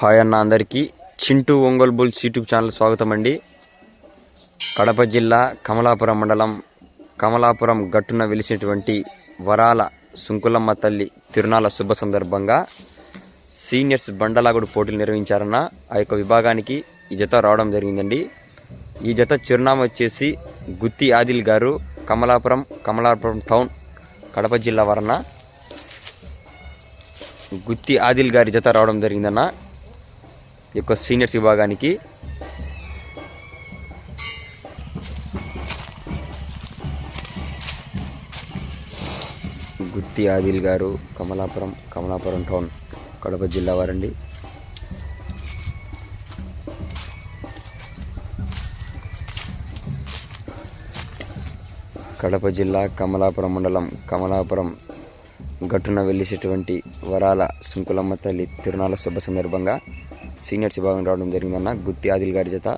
Hi అన్న అందరికీ Chintu Ongole bulls YouTube channel స్వాగతం అండి. కడప జిల్లా కమలాపురం మండలం కమలాపురం గట్టున వెలిసినటువంటి వరాల సుంకులమ్మ తల్లి తిరునాళ్ళ శుభ సందర్భంగా సీనియర్స్ బండలాగుడు పోటీలు నిర్వహించారన్న. ఆ యొక్క విభాగానికి ఈ జత రావడం జరిగిందండి. ఈ జత చిరునామా వచ్చేసి గుత్తి ఆదిల్ గారు, కమలాపురం టౌన్, కడప జిల్లా వరన. గుత్తి ఆదిల్ గారి జత రావడం జరిగిందన్న ఈ యొక్క సీనియర్స్ విభాగానికి. గుత్తి ఆదిల్ గారు కమలాపురం టౌన్, కడప జిల్లా వారండి. కడప జిల్లా కమలాపురం మండలం కమలాపురం గట్టున వెలిసేటువంటి వరాల సుంకులమ్మ తల్లి తిరునాళ్ళ శుభ సందర్భంగా సీనియర్స్ విభాగం రావడం జరిగిందన్న గుత్తి ఆదిల్ గారి జత.